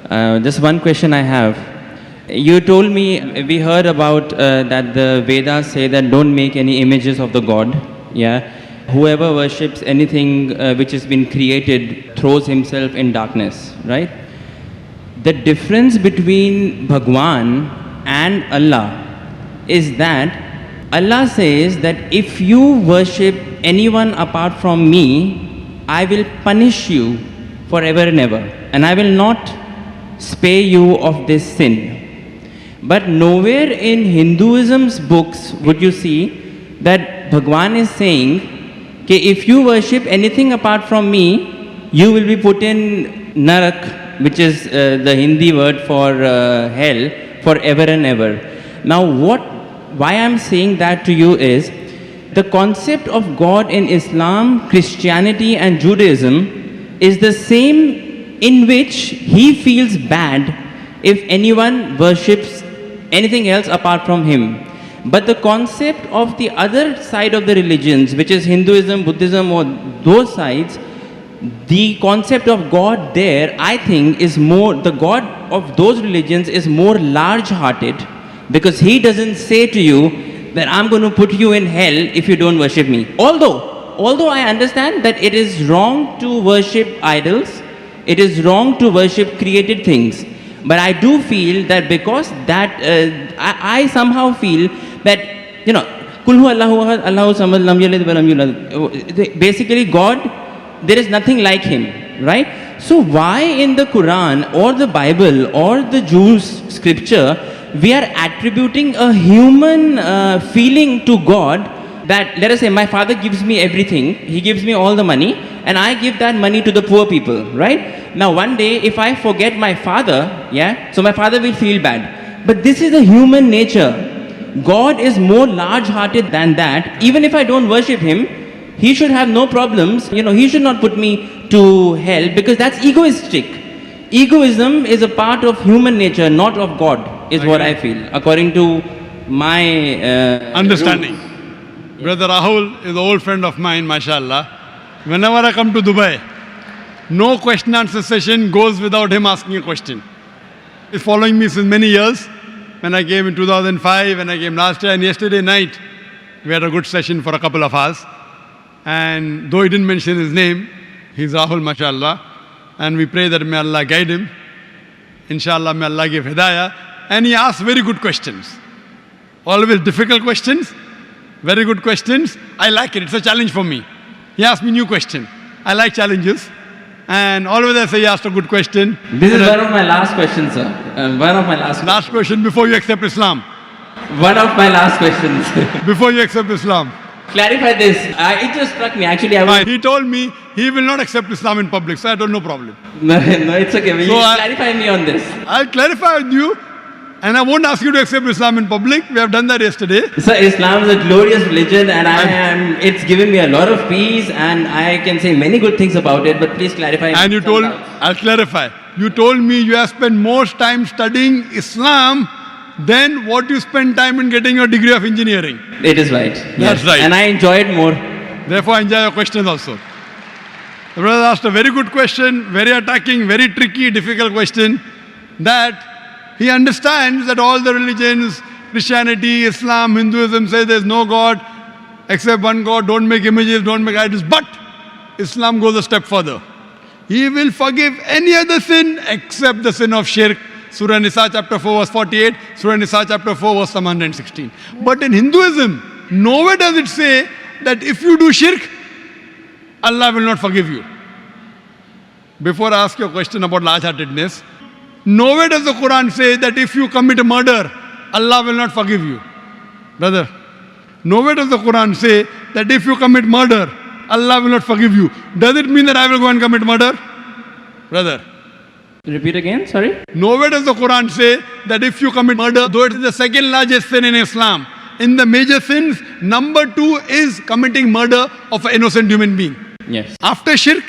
Just one question I have. You told me, we heard about that the Vedas say that don't make any images of the God. Yeah. Whoever worships anything which has been created throws himself in darkness, right? The difference between Bhagwan and Allah is that Allah says that if you worship anyone apart from me, I will punish you forever and ever, and I will not spare you of this sin. But nowhere in Hinduism's books would you see that Bhagwan is saying, okay, if you worship anything apart from me, you will be put in Narak, which is the Hindi word for hell, forever and ever. Now why I'm saying that to you is, the concept of God in Islam, Christianity and Judaism is the same, in which he feels bad if anyone worships anything else apart from him. But the concept of the other side of the religions, which is Hinduism, Buddhism, or those sides, the concept of God there, I think, is more, the God of those religions is more large-hearted, because he doesn't say to you that I'm going to put you in hell if you don't worship me. Although I understand that it is wrong to worship idols, it is wrong to worship created things. But I do feel that because that, I somehow feel that, you know, Kul hu Allahu ahad, Allahu samad, lam yalid wa lam yulad. Basically, God, there is nothing like him, right? So why in the Quran or the Bible or the Jews' scripture we are attributing a human feeling to God, that, let us say, my father gives me everything, he gives me all the money, and I give that money to the poor people, right? Now one day, if I forget my father, yeah, so my father will feel bad. But this is a human nature. God is more large-hearted than that. Even if I don't worship him, he should have no problems. You know, he should not put me to hell, because that's egoistic. Egoism is a part of human nature, not of God, is what I feel, according to my understanding. rules. Brother Rahul is an old friend of mine, mashallah. Whenever I come to Dubai, no question answer session goes without him asking a question. He's following me since many years. When I came in 2005, when I came last year, and yesterday night, we had a good session for a couple of hours. And though he didn't mention his name, he's Rahul, mashallah. And we pray that may Allah guide him. Inshallah, may Allah give hidayah. And he asks very good questions. Always difficult questions, very good questions. I like it. It's a challenge for me. He asked me new question. I like challenges. And always I say he asked a good question. This is one of my last questions, sir. One of my Last question before you accept Islam. One of my last questions. Before you accept Islam. Clarify this. It just struck me. Actually, He told me he will not accept Islam in public, so I don't know problem. No, it's okay. Will you clarify me on this? I'll clarify with you, and I won't ask you to accept Islam in public. We have done that yesterday. Sir, Islam is a glorious religion, and it's given me a lot of peace, and I can say many good things about it, but please clarify. And you told, I'll clarify. You told me you have spent more time studying Islam than what you spend time in getting your degree of engineering. It is right. That's right. And I enjoy it more. Therefore, I enjoy your questions also. The brother asked a very good question, very attacking, very tricky, difficult question, that he understands that all the religions, Christianity, Islam, Hinduism, say there's no God except one God, don't make images, don't make idols. But Islam goes a step further. He will forgive any other sin except the sin of shirk. Surah Nisa chapter 4 verse 48, Surah Nisa chapter 4 verse 116. But in Hinduism, nowhere does it say that if you do shirk, Allah will not forgive you. Before I ask you a question about large-heartedness, nowhere does the Quran say that if you commit a murder, Allah will not forgive you. Brother, nowhere does the Quran say that if you commit murder, Allah will not forgive you. Does it mean that I will go and commit murder? Brother. Repeat again, sorry? Nowhere does the Quran say that if you commit murder, though it is the second largest sin in Islam, in the major sins, number 2 is committing murder of an innocent human being. Yes. After shirk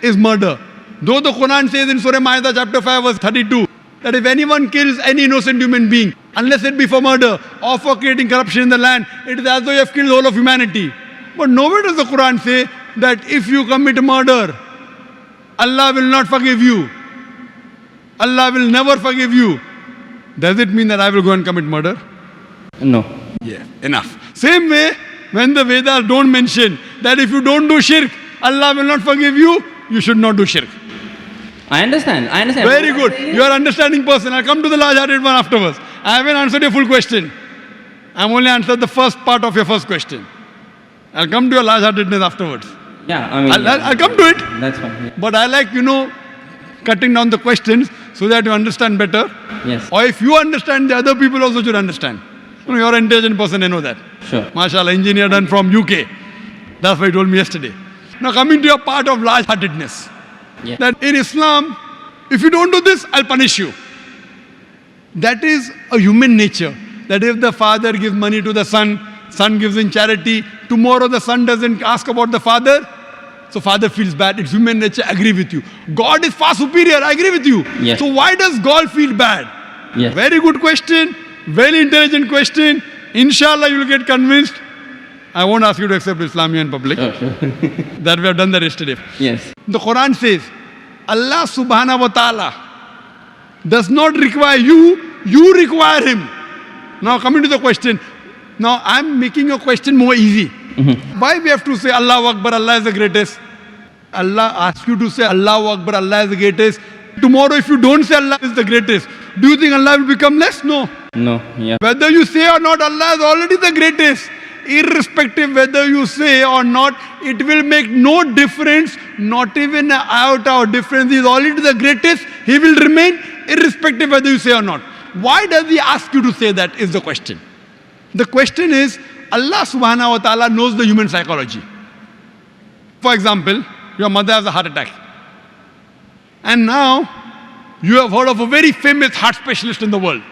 is murder. Though the Quran says in Surah Ma'idah chapter 5 verse 32, that if anyone kills any innocent human being, unless it be for murder or for creating corruption in the land, it is as though you have killed the whole of humanity. But nowhere does the Quran say that if you commit murder, Allah will not forgive you. Allah will never forgive you. Does it mean that I will go and commit murder? No. Yeah, enough. Same way, when the Vedas don't mention that if you don't do shirk, Allah will not forgive you, you should not do shirk. I understand. Very good. You are understanding person. I'll come to the large-hearted one afterwards. I haven't answered your full question. I'm only answered the first part of your first question. I'll come to your large-heartedness afterwards. Yeah, I mean. I'll come to it. That's fine. Yeah. But I like, cutting down the questions so that you understand better. Yes. Or if you understand, the other people also should understand. You're an intelligent person, I know that. Sure. MashaAllah, engineer done from UK. That's what he told me yesterday. Now coming to your part of large-heartedness. Yeah. That in Islam, if you don't do this, I'll punish you. That is a human nature. That if the father gives money to the son, son gives in charity, tomorrow the son doesn't ask about the father, so father feels bad. It's human nature, I agree with you. God is far superior, I agree with you. Yes. So why does God feel bad? Yes. Very good question, very intelligent question. Inshallah, you will get convinced. I won't ask you to accept Islam in public. Sure. That we have done that yesterday. Yes. The Quran says, Allah subhanahu wa ta'ala does not require you, you require him. Now coming to the question. Now I'm making your question more easy. Why we have to say Allahu Akbar, Allah is the greatest? Allah asks you to say Allahu Akbar, Allah is the greatest. Tomorrow if you don't say Allah is the greatest, do you think Allah will become less? No. No. Yeah. Whether you say or not, Allah is already the greatest. Irrespective whether you say or not, it will make no difference, not even an iota of difference. He is already the greatest. He will remain irrespective whether you say or not. Why does he ask you to say that is the question. The question is, Allah subhanahu wa ta'ala knows the human psychology. For example, your mother has a heart attack. And now, you have heard of a very famous heart specialist in the world.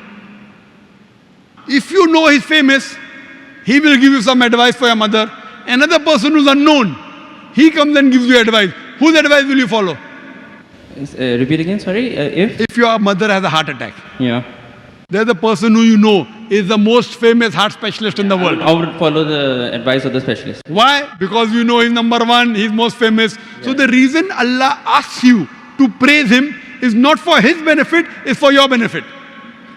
If you know he's famous, he will give you some advice for your mother. Another person who's unknown, he comes and gives you advice. Whose advice will you follow? Repeat again, sorry. If your mother has a heart attack, Yeah. there's a person who you know is the most famous heart specialist in the world. I would follow the advice of the specialist. Why? Because you know he's number one, he's most famous. So the reason Allah asks you to praise him is not for his benefit, it's for your benefit.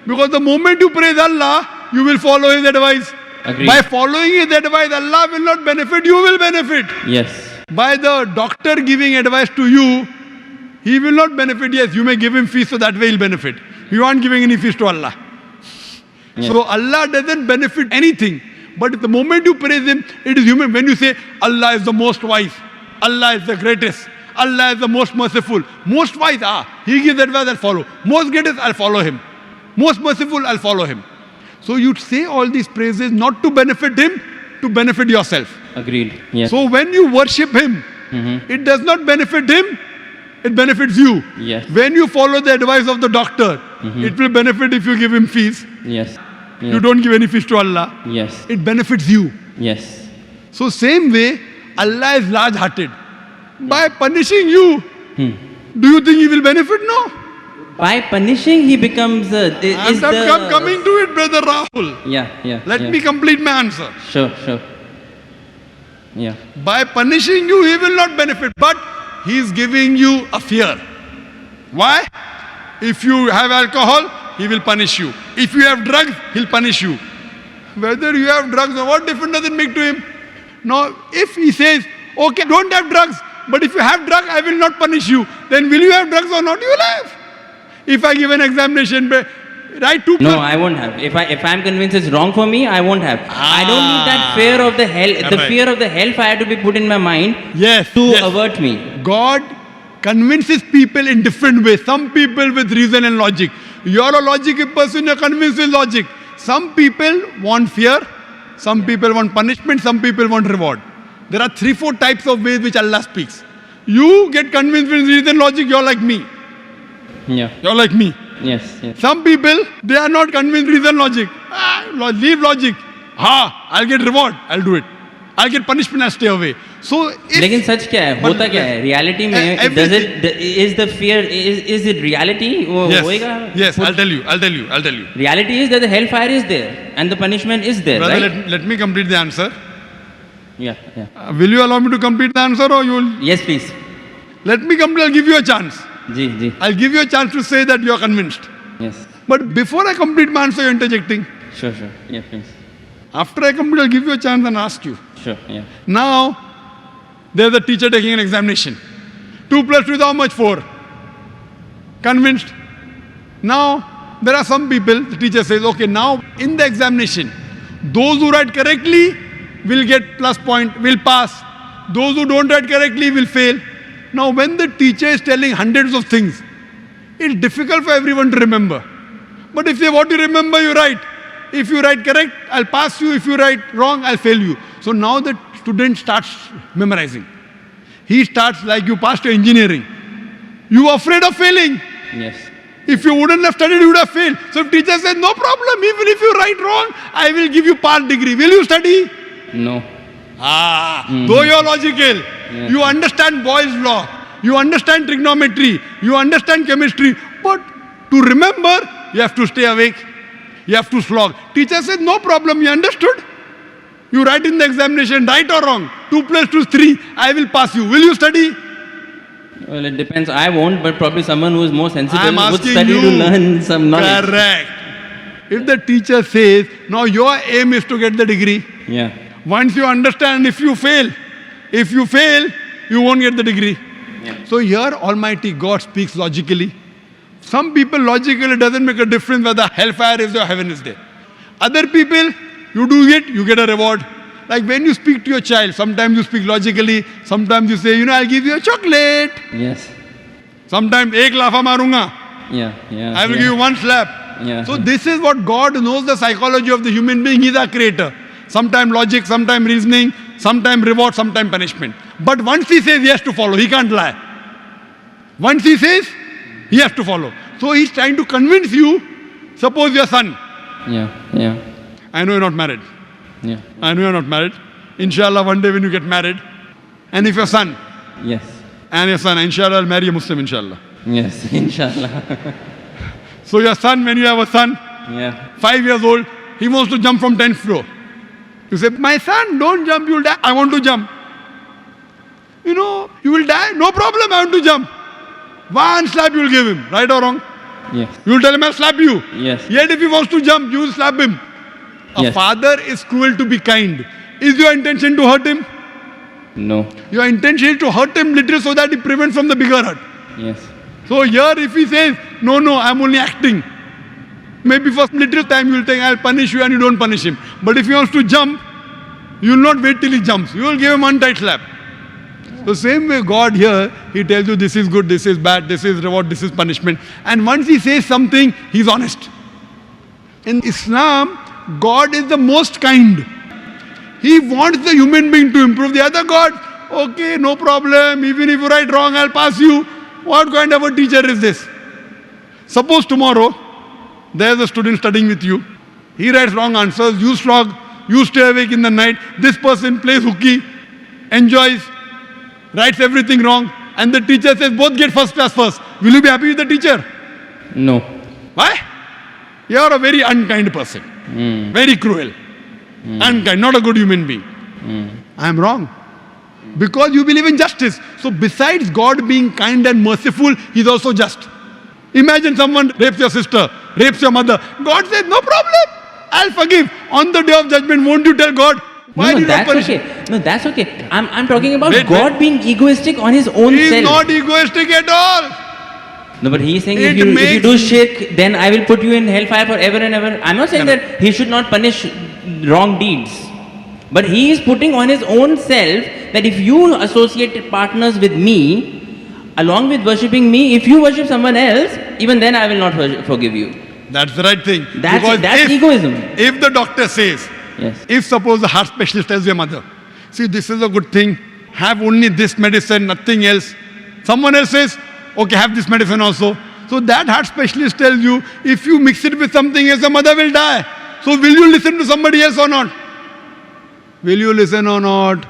Because the moment you praise Allah, you will follow his advice. Agreed. By following his advice, Allah will not benefit, you will benefit. Yes. By the doctor giving advice to you, he will not benefit. Yes, you may give him fees so that way he'll benefit. You aren't giving any fees to Allah. Yes. So Allah doesn't benefit anything. But the moment you praise him, it is human. When you say Allah is the most wise, Allah is the greatest, Allah is the most merciful. Most wise, he gives advice, I'll follow. Most greatest, I'll follow him. Most merciful, I'll follow him. So you say all these praises not to benefit him, to benefit yourself. Agreed. Yes. So when you worship him, it does not benefit him, it benefits you. Yes. When you follow the advice of the doctor, it will benefit if you give him fees. Yes. You don't give any fees to Allah. Yes. It benefits you. Yes. So same way, Allah is large-hearted. By punishing you, do you think he will benefit? No. By punishing, he becomes I'm coming to it, brother Rahul. Yeah. Let me complete my answer. Sure. Yeah. By punishing you, he will not benefit, but he is giving you a fear. Why? If you have alcohol, he will punish you. If you have drugs, he'll punish you. Whether you have drugs or what difference does it make to him? Now, if he says, okay, don't have drugs, but if you have drugs, I will not punish you, then will you have drugs or not? You will have. If I give an examination, write two. No, I won't have. If I'm convinced it's wrong for me, I won't have. I don't need that fear of the hell. The Right. fear of the hellfire to be put in my mind Yes. to yes. avert me. God convinces people in different ways. Some people with reason and logic. You're a logical person, you're convinced with logic. Some people want fear, some people want punishment, some people want reward. There are 3-4 types of ways which Allah speaks. You get convinced with reason and logic, you're like me. Yeah. You're like me. Yes. Some people, they are not convinced with reason logic. Leave logic. I'll get reward, I'll do it. I'll get punishment, I'll stay away. So if, लेकिन सच क्या है होता क्या है reality में is the fear is it reality वो होएगा yes, I'll tell you. Reality is that the hellfire is there and the punishment is there, Brother, right? let me complete the answer. Yeah. Will you allow me to complete the answer or you will? Yes, please. Let me complete, I'll give you a chance. Ji, ji. I'll give you a chance to say that you are convinced. Yes. But before I complete my answer, you're interjecting. Sure, sure. Yeah, please. After I complete, I'll give you a chance and ask you. Sure, yeah. Now, there's a teacher taking an examination. 2 plus 2 is how much? 4. Convinced? Now, there are some people, the teacher says, okay, now in the examination, those who write correctly will get plus point, will pass. Those who don't write correctly will fail. Now, when the teacher is telling hundreds of things, it's difficult for everyone to remember. But if they want to remember, you write. If you write correct, I'll pass you. If you write wrong, I'll fail you. So now the student starts memorizing. He starts like you passed your engineering. You are afraid of failing. Yes. If you wouldn't have studied, you would have failed. So if teacher says, no problem, even if you write wrong, I will give you part degree. Will you study? No. Though you're logical, you understand Boyle's law, you understand trigonometry, you understand chemistry, but to remember, you have to stay awake, you have to slog. Teacher says, no problem, you understood? You write in the examination, right or wrong, 2 plus 2 is 3, I will pass you. Will you study? Well, it depends. I won't, but probably someone who is more sensible I'm would asking study you. to learn some knowledge. Correct. If the teacher says, now your aim is to get the degree, Yeah. once you understand, if you fail, you won't get the degree. Yeah. So here Almighty God speaks logically. Some people logically it doesn't make a difference whether hellfire is there or heaven is there. Other people, you do it, you get a reward. Like when you speak to your child, sometimes you speak logically, sometimes you say, I'll give you a chocolate. Yes. Sometimes, ek lafa marunga. Yeah. Yeah. I will yeah. give you one slap. Yeah. So this is what God knows the psychology of the human being. He's our creator. Sometimes logic, sometimes reasoning, sometimes reward, sometimes punishment. But once he says, he has to follow. He can't lie. Once he says, he has to follow. So he's trying to convince you. Suppose your son. Yeah. Yeah. I know you're not married. Yeah. I know you're not married. Inshallah, one day when you get married. And if your son, Yes. and your son, inshallah, I'll marry a Muslim, inshallah. Yes. Inshallah. So your son, when you have a son, Yeah. 5 years old, he wants to jump from 10th floor. You say, my son, don't jump, you'll die. I want to jump. You will die. No problem, I want to jump. One slap you will give him, right or wrong? Yes. You will tell him, I'll slap you. Yes. Yet if he wants to jump, you will slap him. A Yes. father is cruel to be kind. Is your intention to hurt him? No. Your intention is to hurt him little so that he prevents from the bigger hurt. Yes. So here if he says, no, I'm only acting. Maybe for little time you will think, I'll punish you and you don't punish him. But if he wants to jump, you will not wait till he jumps. You will give him one tight slap. The same way God here, he tells you this is good, this is bad, this is reward, this is punishment. And once he says something, he's honest. In Islam, God is the most kind. He wants the human being to improve. The other God, okay, no problem. Even if you write wrong, I'll pass you. What kind of a teacher is this? Suppose tomorrow, there's a student studying with you. He writes wrong answers. You slog. You stay awake in the night. This person plays hooky, enjoys, writes everything wrong. And the teacher says, both get first class first. Will you be happy with the teacher? No. Why? You are a very unkind person. Very cruel. Unkind, not a good human being. I am wrong. Because you believe in justice. So besides God being kind and merciful, He is also just. Imagine someone rapes your sister, rapes your mother. God says, no problem. I'll forgive. On the day of judgment, won't you tell God? Why no, did you not that's punish? okay. No, that's okay. I'm talking about Wait, God being egoistic on his own He is self. not egoistic at all. No, but he's saying It if you makes- do shirk, then I will put you in hellfire forever and ever. I'm not saying that he should not punish wrong deeds. But he is putting on his own self that if you associate partners with me, along with worshipping me, if you worship someone else, even then I will not forgive you. That's the right thing. That's Because egoism. If the doctor says, Yes. if suppose the heart specialist tells your mother, see, this is a good thing, have only this medicine, nothing else. Someone else says, okay, have this medicine also. So that heart specialist tells you, if you mix it with something else, the mother will die. So will you listen to somebody else or not? Will you listen or not?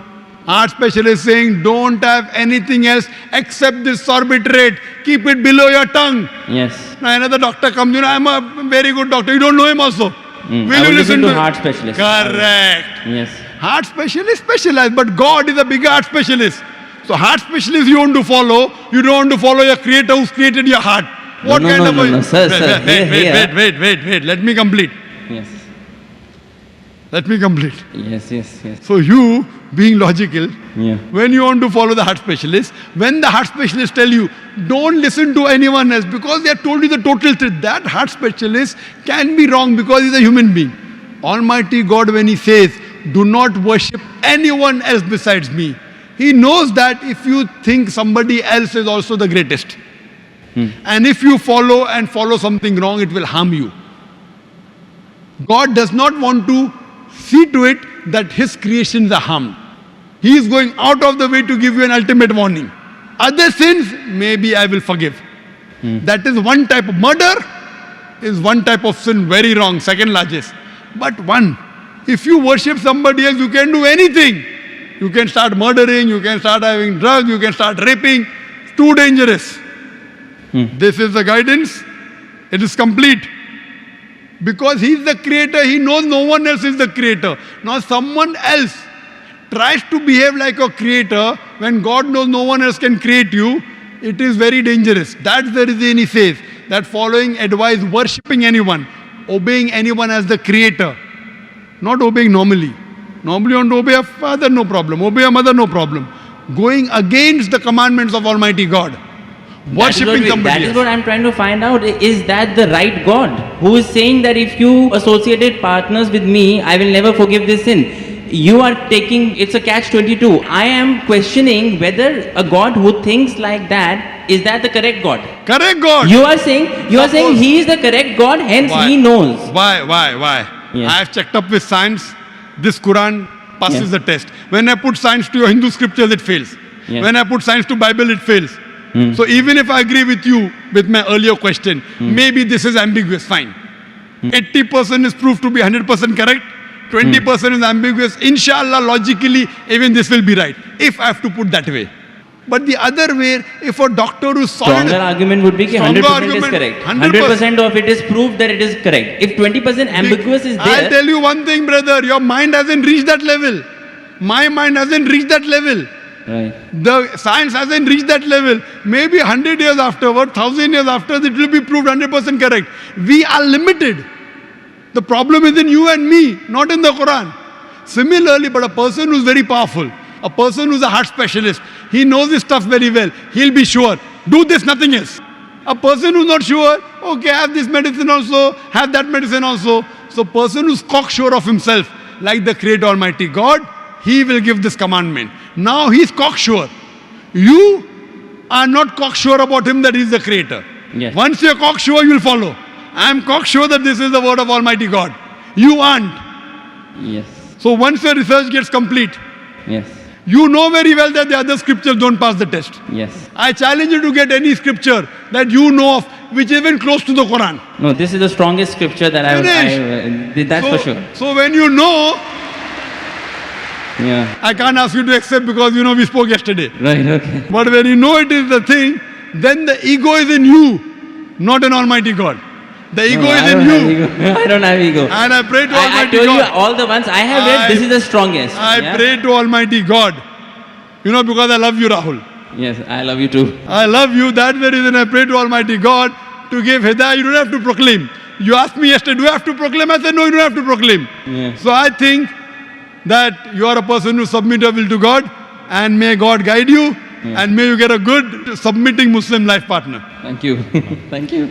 Heart specialist saying, don't have anything else except this sorbitrate. Keep it below your tongue. Yes. Now another doctor comes, I'm a very good doctor. You don't know him also. I will listen to heart specialist. Correct. Yes. Heart specialist specialized, but God is a bigger heart specialist. So heart specialist you want to follow, you don't want to follow your creator who's created your heart. What No, kind no, of no, a... no, sir, sir, Wait, let me complete. Yes. Let me complete. Yes. So you, being logical, Yeah. when you want to follow the heart specialist, when the heart specialist tell you, don't listen to anyone else because they have told you the total truth, that heart specialist can be wrong because he's a human being. Almighty God, when he says, do not worship anyone else besides me, he knows that if you think somebody else is also the greatest, and if you follow something wrong, it will harm you. God does not want to see to it that his creations are harmed. He is going out of the way to give you an ultimate warning. Other sins, maybe I will forgive. That is one type of murder, is one type of sin, very wrong, second largest. But one, if you worship somebody else, you can do anything. You can start murdering, you can start having drugs, you can start raping. It's too dangerous. This is the guidance. It is complete. Because he is the creator, he knows no one else is the creator. Now someone else tries to behave like a creator when God knows no one else can create you. It is very dangerous. That's the reason he says that following advice, worshipping anyone, obeying anyone as the creator, not obeying normally. Normally you want to obey a father, no problem. Obey a mother, no problem. Going against the commandments of Almighty God. Worshipping somebody That is else. what I'm trying to find out. Is that the right God who is saying that if you associated partners with me, I will never forgive this sin? You are taking, it's a catch-22. I am questioning whether a God who thinks like that, is that the correct God? Correct God. You are saying he is the correct God, hence Why? he knows. Why? Yes. I have checked up with science. This Quran passes Yes. the test. When I put science to your Hindu scriptures, it fails. Yes. When I put science to Bible, it fails. So even if I agree with you with my earlier question, maybe this is ambiguous, fine. 80% is proved to be 100% correct. 20% is ambiguous. Inshallah, logically, even this will be right. If I have to put that way. But the other way, if a doctor who solid... Stronger argument would be that Stronger 100% argument, is correct. 100% 100% of it is proved that it is correct. If 20% ambiguous is I'll there, tell you one thing, brother. Your mind hasn't reached that level. My mind hasn't reached that level. right. The science hasn't reached that level. Maybe 100 years afterward, 1,000 years after, it will be proved 100% correct. We are limited. The problem is in you and me, not in the Quran. Similarly, but a person who's very powerful, a person who's a heart specialist, he knows his stuff very well. He'll be sure. Do this, nothing else. A person who's not sure, okay, have this medicine also, have that medicine also. So person who's cocksure of himself, like the Creator Almighty God, he will give this commandment. Now he's cocksure. You are not cocksure about him that he's the Creator. Yes. Once you're cocksure, you'll follow. I'm cocksure that this is the word of Almighty God. You aren't. Yes. So once your research gets complete, Yes. you know very well that the other scriptures don't pass the test. Yes. I challenge you to get any scripture that you know of which is even close to the Quran. No, this is the strongest scripture that that's so, for sure. So when you know, Yeah. I can't ask you to accept because you know we spoke yesterday. Right, okay. But when you know it is the thing, then the ego is in you, not in Almighty God. The ego No, is I in don't have you. ego. I don't have ego. And I pray to I Almighty told you God. all the ones I have read, this is the strongest. I Yeah? pray to Almighty God. You know, because I love you, Rahul. Yes, I love you too. I love you. That's the reason I pray to Almighty God to give hidayah. You don't have to proclaim. You asked me yesterday, do you have to proclaim? I said, no, you don't have to proclaim. Yeah. So I think that you are a person who submit your will to God, and may God guide you, and may you get a good submitting Muslim life partner. Thank you. Thank you.